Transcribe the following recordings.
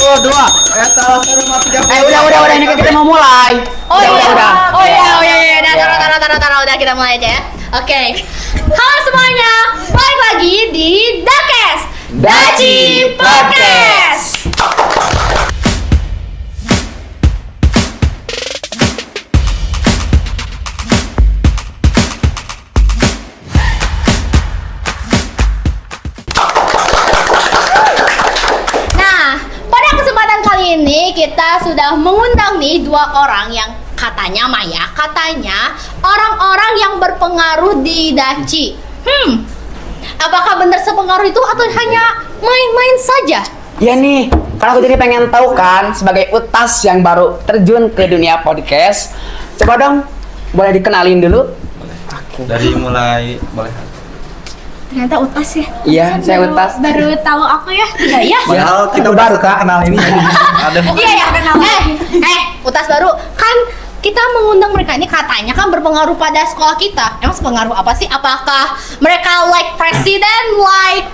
32. Salah seru mah 30. Udah, ini kan kita mau mulai. Udah. Taruh, udah kita mulai aja ya. Oke. Halo semuanya, balik lagi di Dakes Daci Podcast. Nah, pada kesempatan kali ini kita sudah mengundang nih dua orang yang katanya orang-orang yang berpengaruh di Daci. Apakah benar sepengaruh itu atau hanya main-main saja? Ya nih, karena aku jadi pengen tahu kan sebagai utas yang baru terjun ke dunia podcast. Coba dong, boleh dikenalin dulu? Dari mulai boleh. Ternyata Utas ya? Iya, saya Utas. Baru tahu aku ya? Iya. Padahal kita baru kenal ini. Ada. Iya. Utas baru kan kita mengundang mereka ini katanya kan berpengaruh pada sekolah kita. Emang sepengaruh apa sih? Apakah mereka like presiden, like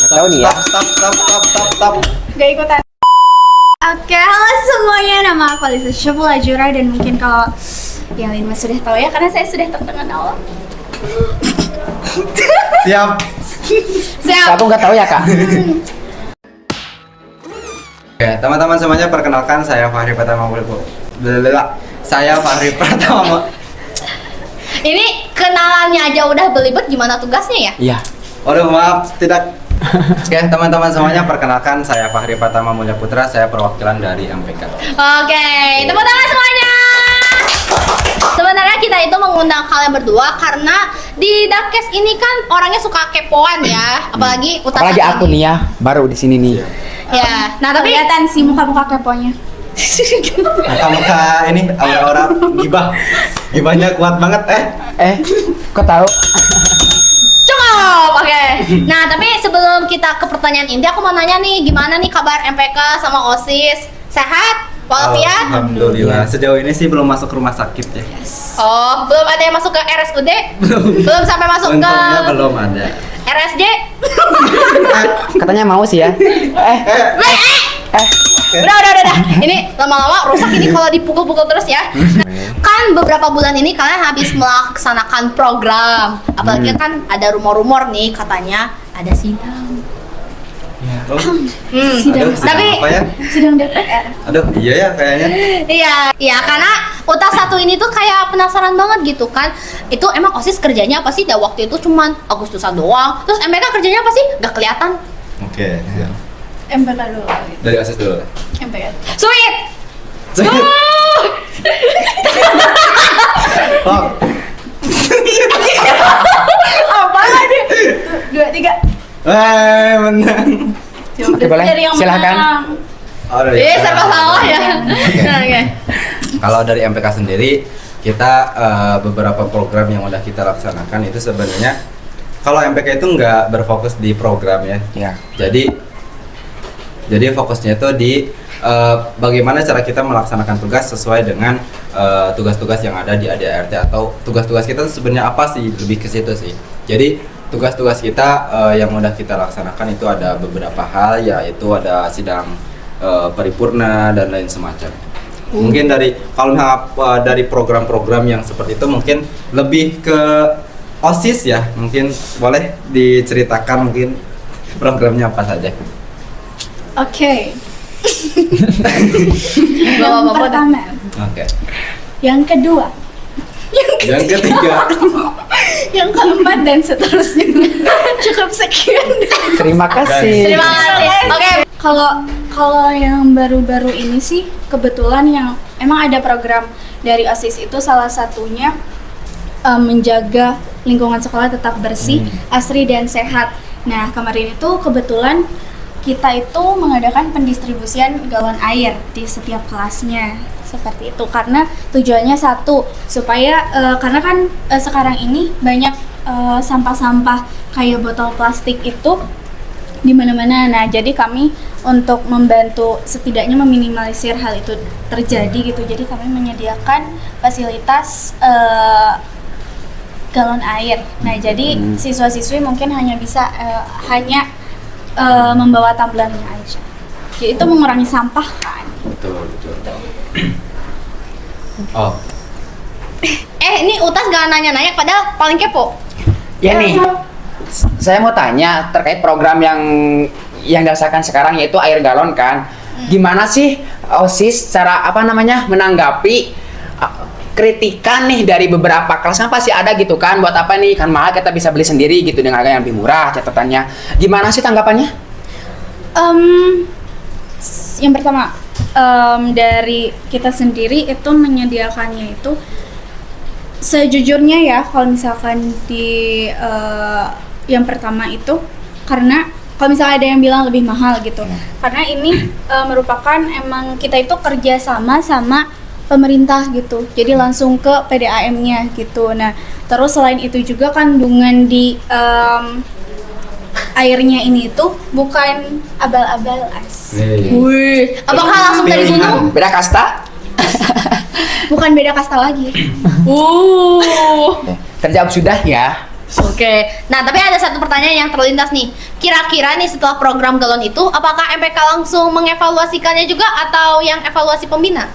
Tahu nih ya. Stop. Gak ikutan. Oke, halo semuanya, nama aku Alisa Syafula Jura dan mungkin kalau yang lain sudah tahu ya karena saya sudah terkenal. Siap. Aku nggak tahu ya kak. Oke, teman-teman semuanya, perkenalkan saya Fahri Pratama. ini kenalannya aja udah belibet, gimana tugasnya ya? Iya. Waduh, maaf, tidak. Oke, teman-teman semuanya, perkenalkan saya Fahri Pratama Mulya Putra, saya perwakilan dari MPK. Oke, tepuk tangan semuanya. Sebenarnya kita itu mengundang kalian berdua karena di Dakes ini kan orangnya suka kepoan ya, apalagi Utas. Apalagi aku nih ya, baru di sini nih. Ya, nah tapi Kelihatan sih muka-muka keponya. Muka ini aura-aura gibahnya kuat banget. Kok tahu? cukup, oke. Nah, tapi sebelum kita ke pertanyaan inti, aku mau nanya nih, gimana nih kabar MPK sama OSIS? Sehat? Walafiat? Alhamdulillah. Sejauh ini sih belum masuk rumah sakit ya. Oh, belum ada yang masuk ke RSUD? Belum sampai masuk ke Untungnya belum ada. RSJ? Katanya mau sih ya. Udah. Ini lama-lama rusak ini kalau dipukul-pukul terus ya. Kan beberapa bulan ini kalian habis melaksanakan program. Apalagi kan ada rumor-rumor nih katanya ada sidang. Aduh, Tapi apa ya? Sidang DPR. Aduh, iya ya kayaknya. Iya, karena Utas satu ini tuh kayak penasaran banget gitu kan. Itu emang OSIS kerjanya apa sih? Dan waktu itu cuman Agustusan doang. Terus MPK kerjanya apa sih? Gak kelihatan. Oke, siap. MPK dulu. Dari OSIS dulu. MPK. Sweet. Oh, Apa lagi? 2, 3. menang. Oke, boleh. Dari yang Silahkan. menang. Oh, Serba salah ya. Oke. Kalau dari MPK sendiri, kita beberapa program yang udah kita laksanakan itu sebenarnya kalau MPK itu nggak berfokus di program ya. Iya. Jadi fokusnya itu di bagaimana cara kita melaksanakan tugas sesuai dengan tugas-tugas yang ada di ADART atau tugas-tugas kita sebenarnya apa sih, lebih ke situ sih. Jadi tugas-tugas kita yang udah kita laksanakan itu ada beberapa hal, yaitu ada sidang paripurna dan lain semacam. Mungkin dari kalau dari program-program yang seperti itu mungkin lebih ke OSIS ya, mungkin boleh diceritakan mungkin programnya apa saja. Oke. Bawa Yang bawa pertama. Oke. Yang kedua. Yang ketiga. Yang keempat dan seterusnya. Cukup sekian. Terima kasih. Terima kasih. Oke. Kalau yang baru-baru ini sih kebetulan yang emang ada program dari OSIS itu salah satunya menjaga lingkungan sekolah tetap bersih, asri dan sehat. Nah, kemarin itu kebetulan kita itu mengadakan pendistribusian galon air di setiap kelasnya seperti itu karena tujuannya satu supaya karena kan sekarang ini banyak sampah-sampah kayak botol plastik itu di mana-mana. Nah, jadi kami untuk membantu setidaknya meminimalisir hal itu terjadi gitu. Jadi kami menyediakan fasilitas galon air. Nah, jadi siswa-siswi mungkin hanya bisa membawa tumblernya aja. Jadi itu mengurangi sampah kan. Betul. Oh, Ini Utas gak nanya-nanya padahal paling kepo. Ya nih, saya mau tanya terkait program yang dirasakan sekarang yaitu air galon kan. Gimana sih OSIS cara menanggapi kritikan nih dari beberapa kelas, kan pasti ada gitu kan, buat apa nih kan mahal kita bisa beli sendiri gitu dengan harga yang lebih murah, catatannya. Gimana sih tanggapannya? Yang pertama, dari kita sendiri itu menyediakannya itu sejujurnya ya, kalau misalkan di yang pertama itu karena kalau misalnya ada yang bilang lebih mahal gitu, karena ini merupakan emang kita itu kerja sama pemerintah gitu, jadi langsung ke PDAM-nya gitu. Nah terus selain itu juga kandungan di airnya ini tuh bukan abal-abal as. Wih, apakah langsung dari gunung? Beda kasta? Bukan beda kasta lagi. Terjawab sudah ya. Oke, nah tapi ada satu pertanyaan yang terlintas nih. Kira-kira nih setelah program galon itu, apakah MPK langsung mengevaluasikannya juga atau yang evaluasi pembina?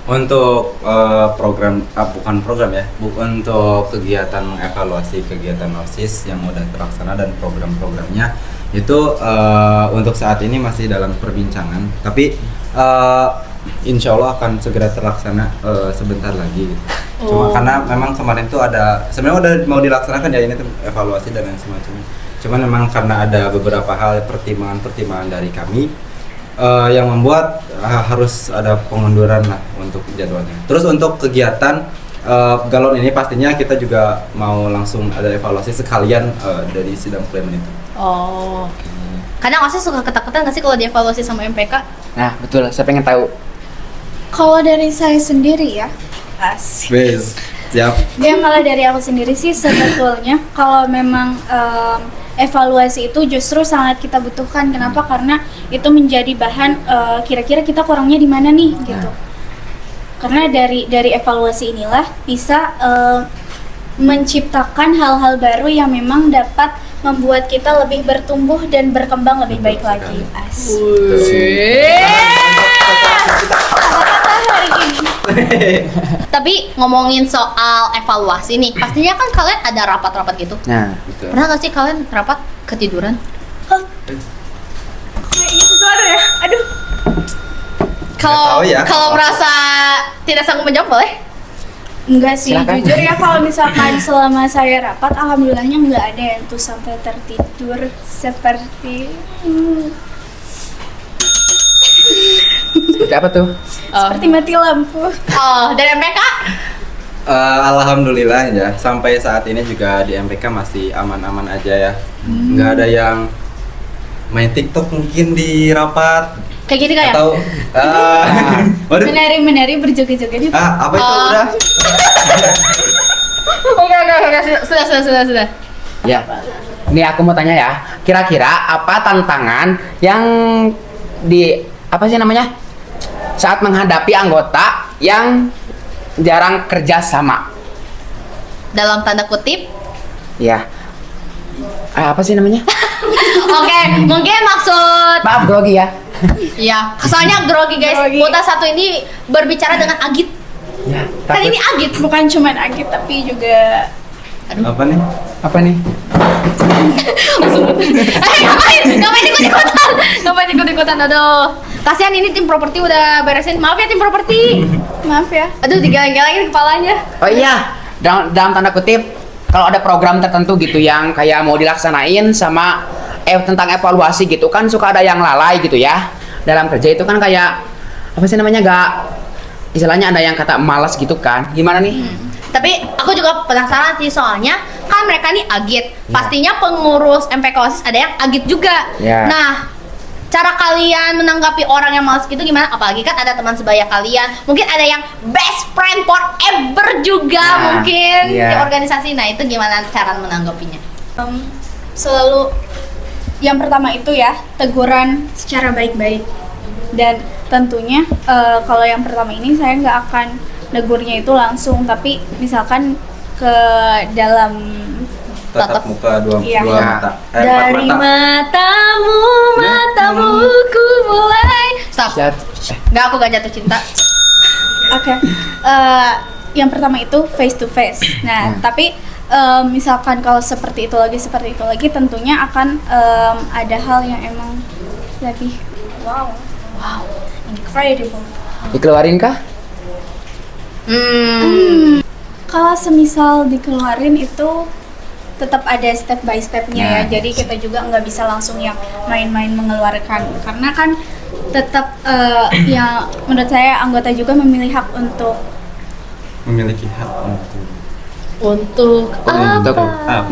untuk bukan program ya, untuk kegiatan evaluasi kegiatan OSIS yang udah terlaksana dan program-programnya itu untuk saat ini masih dalam perbincangan, tapi insya Allah akan segera terlaksana sebentar lagi gitu. Cuma karena memang kemarin tuh ada sebenarnya udah mau dilaksanakan ya ini tuh evaluasi dan lain semacamnya. Cuman memang karena ada beberapa hal pertimbangan dari kami yang membuat harus ada pengunduran lah untuk jadwalnya. Terus untuk kegiatan galon ini pastinya kita juga mau langsung ada evaluasi sekalian dari sidang pleno itu. Oh. Kadang OSIS suka ketakutan nggak sih kalau dievaluasi sama MPK? Nah betul, saya pengen tahu. Kalau dari saya sendiri ya, asik. Wes, siap. Ya kalau dari aku sendiri sih sebetulnya kalau memang evaluasi itu justru sangat kita butuhkan. Kenapa? Karena itu menjadi bahan kira-kira kita kurangnya di mana nih gitu. Karena dari evaluasi inilah bisa menciptakan hal-hal baru yang memang dapat membuat kita lebih bertumbuh dan berkembang lebih baik lagi. Tapi ngomongin soal evaluasi nih, pastinya kan kalian ada rapat-rapat gitu. Nah, Betul. Pernah nggak sih kalian rapat ketiduran? Ini sesuatu ya. Aduh. Kalau tahu ya. kalau merasa tidak sanggup menjawab boleh? Enggak sih, Silakan. jujur ya kalau misalkan selama saya rapat, alhamdulillahnya nggak ada yang tuh sampai tertidur seperti seperti apa tuh? seperti mati lampu. Oh, dari MPK? Alhamdulillah ya, sampai saat ini juga di MPK masih aman-aman aja ya. Nggak ada yang main TikTok mungkin di rapat Kayak gini kayak? atau waduh, Menari-menari berjoget-joget itu. apa itu Oh. udah? Oke, sudah. Ya, ini aku mau tanya ya. Kira-kira apa tantangan yang saat menghadapi anggota yang jarang kerja sama? Dalam tanda kutip. Ya, apa sih namanya? Oke, mungkin maksud Maaf grogi ya. ya, soalnya grogi guys. Grogi. Kota satu ini berbicara dengan Agit. Ya, Kan takut. ini Agit. Bukan cuma Agit tapi juga Apa nih? Apa nih? Ngapain ikut-ikutan? Aduh, kasihan ini tim properti udah beresin. Maaf ya tim properti. maaf ya. Aduh, digeleng-gelengin kepalanya. Oh iya, dalam tanda kutip, kalau ada program tertentu gitu yang kayak mau dilaksanain sama tentang evaluasi gitu kan suka ada yang lalai gitu ya. Dalam kerja itu kan kayak apa sih namanya, istilahnya ada yang kata malas gitu kan. Gimana nih? Tapi aku juga penasaran sih soalnya kan mereka nih Agit. Pastinya pengurus MPK OSIS ada yang Agit juga. Ya. Nah, cara kalian menanggapi orang yang malas gitu gimana? Apalagi kan ada teman sebaya kalian. Mungkin ada yang best friend forever juga Nah, mungkin iya. di organisasi. Nah, itu gimana cara menanggapinya? Selalu yang pertama itu ya teguran secara baik-baik, dan tentunya kalau yang pertama ini saya nggak akan negurnya itu langsung, tapi misalkan ke dalam tatap muka dua Iya. mata. Empat Dari mata. matamu ku mulai. Stop. Enggak, aku gak jatuh cinta. Oke. Yang pertama itu face to face. Nah, tapi misalkan kalau seperti itu lagi tentunya akan ada hal yang emang lebih wow, incredible. Dikeluarin kah? Kalau semisal dikeluarin itu tetap ada step by stepnya ya. Jadi kita juga nggak bisa langsung yang main-main mengeluarkan, karena kan tetap ya menurut saya anggota juga memilih hak untuk Memiliki hak Untuk Untuk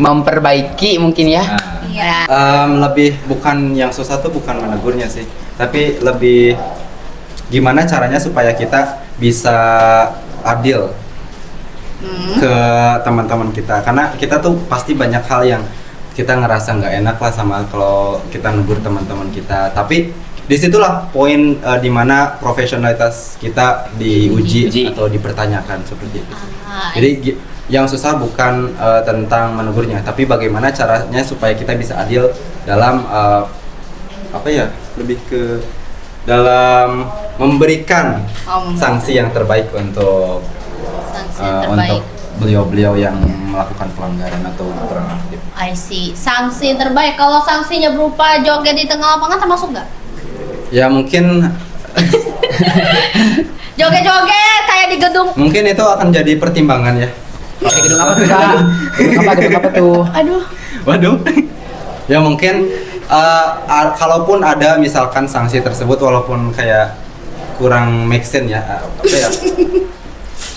memperbaiki mungkin ya. Iya. Lebih bukan yang susah tuh bukan menegurnya sih, tapi lebih gimana caranya supaya kita bisa adil ke teman-teman kita, karena kita tuh pasti banyak hal yang kita ngerasa nggak enak lah sama kalau kita negur teman-teman kita, tapi disitulah poin dimana profesionalitas kita diuji atau dipertanyakan seperti itu. Jadi yang susah bukan tentang menegurnya, tapi bagaimana caranya supaya kita bisa adil dalam apa ya, lebih ke dalam memberikan sanksi yang terbaik untuk untuk beliau-beliau yang melakukan pelanggaran atau kurang aktif. I see. Sanksi terbaik. Kalau sanksinya berupa joget di tengah lapangan termasuk nggak? Ya mungkin Joget-joget kayak di gedung. mungkin itu akan jadi pertimbangan ya. Oke, gedung apa tuh, Kak? Gedung apa tuh? Aduh, Waduh. Ya mungkin kalaupun ada misalkan sanksi tersebut walaupun kayak kurang make sense ya, apa ya?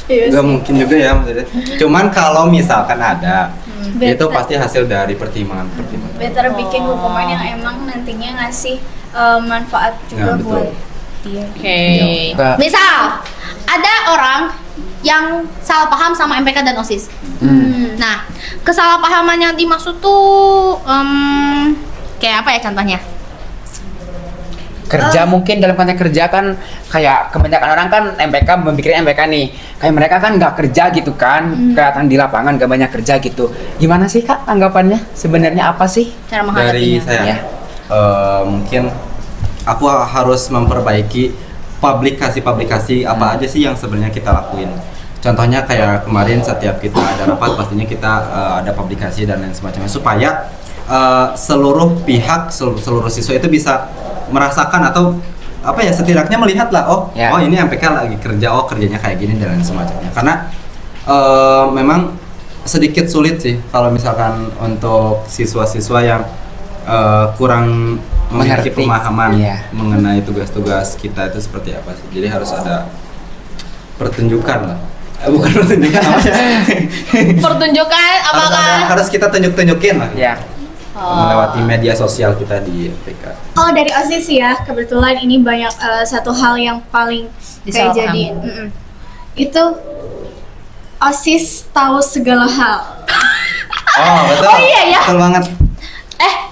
Gak mungkin juga ya maksudnya. Cuman kalau misalkan ada, itu pasti hasil dari pertimbangan-pertimbangan. better bikin hukuman yang emang nantinya ngasih manfaat juga Nah, betul. buat dia. Oke. Kak. Misal ada orang yang salah paham sama MPK dan OSIS. Nah, kesalahpahaman yang dimaksud tuh kayak apa ya contohnya? Kerja mungkin dalam konteks kerja kan kayak kebanyakan orang kan MPK memikirkan MPK nih, kayak mereka kan nggak kerja gitu kan, kelihatan di lapangan gak banyak kerja gitu. Gimana sih Kak tanggapannya? Sebenarnya apa sih? Cara Dari menghadapinya? saya Ya. mungkin aku harus memperbaiki publikasi apa aja sih yang sebenarnya kita lakuin. Contohnya kayak kemarin setiap kita ada rapat pastinya kita ada publikasi dan lain semacamnya supaya seluruh pihak seluruh siswa itu bisa merasakan atau apa ya, setidaknya melihat lah oh ini MPK lagi kerja, oh kerjanya kayak gini dan lain semacamnya. Karena memang sedikit sulit sih kalau misalkan untuk siswa-siswa yang kurang memiliki Mengerti. pemahaman Iya. mengenai tugas-tugas kita itu seperti apa sih. Jadi harus ada pertunjukan lah. Bukan pertunjukan apa ya? Pertunjukan apakah harus kita tunjukin lah. Ya. Melewati media sosial kita di PK. Kalau dari OSIS ya, kebetulan ini banyak satu hal yang paling kayak jadi itu OSIS tahu segala hal. Oh betul. Oh, iya, ya. Betul banget.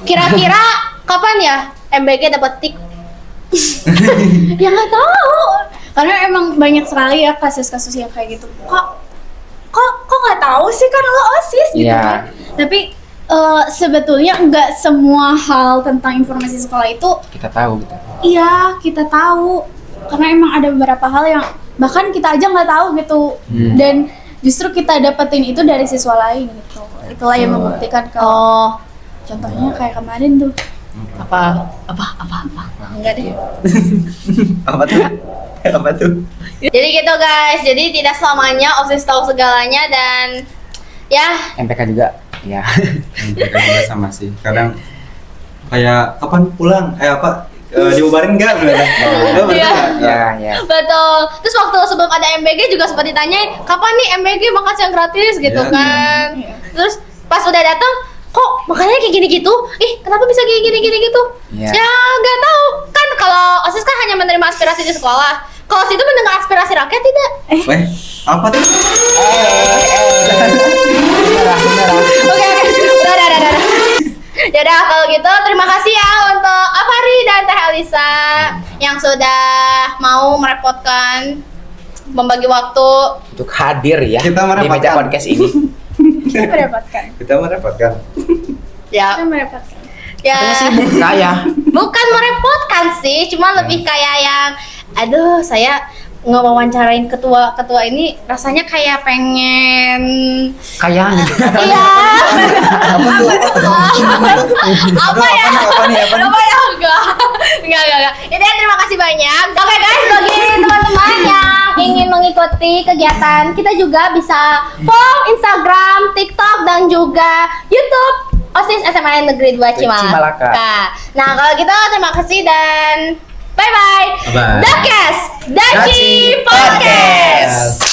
kira-kira kapan ya MBG dapat tik? Ya nggak tahu, karena emang banyak sekali ya kasus-kasus yang kayak gitu. Kok nggak tahu sih, kan lo OSIS gitu Iya. kan? Tapi sebetulnya nggak semua hal tentang informasi sekolah itu Kita tahu gitu. iya kita tahu, karena emang ada beberapa hal yang bahkan kita aja nggak tahu gitu, dan justru kita dapetin itu dari siswa lain gitu. Itulah yang membuktikan kalau contohnya kayak kemarin tuh. Apa? Enggak deh. Apa tuh? Apa tuh? Jadi gitu guys, jadi tidak selamanya OSIS tahu segalanya dan ya MPK juga. Ya. PK juga sama sih. Kadang kayak kapan pulang? Dibubarin nggak? Betul Iya. Ya. betul. Terus waktu sebelum ada MBG juga sempat ditanyain kapan nih MBG makan siang gratis gitu Iya. kan. Terus pas udah datang kok makannya kayak gini gitu? Kenapa bisa kayak gini gitu? Iya. Ya nggak tahu kan, kalau OSIS kan hanya menerima aspirasi di sekolah. Kalau situ mendengar aspirasi rakyat tidak? Weh, apa tuh? Oke, udah. Yaudah kalau gitu terima kasih ya untuk Afari dan Teh Elisa yang sudah mau merepotkan membagi waktu. Untuk hadir ya Kita di meja merepotkan. podcast ini. Kita merepotkan. Kita merepotkan. Ya, Kita merepotkan. ya. Katanya sibuk saya. Bukan merepotkan sih, cuma lebih kayak yang, aduh, saya ngewawancarain ketua ini rasanya kayak pengen, Kayaknya. iya. Apa tuh? Apa ya? Apa nih? Apa ya? Enggak. Ini terima kasih banyak. Oke guys, bagi teman-teman yang ingin mengikuti kegiatan, kita juga bisa follow Instagram, TikTok, dan juga YouTube OSIS SMA Negeri 2 Cimalaka. Cimalaka. Nah, kalau gitu terima kasih dan bye-bye. Bye. Dakes, Daci Daci Podcast. Podcast.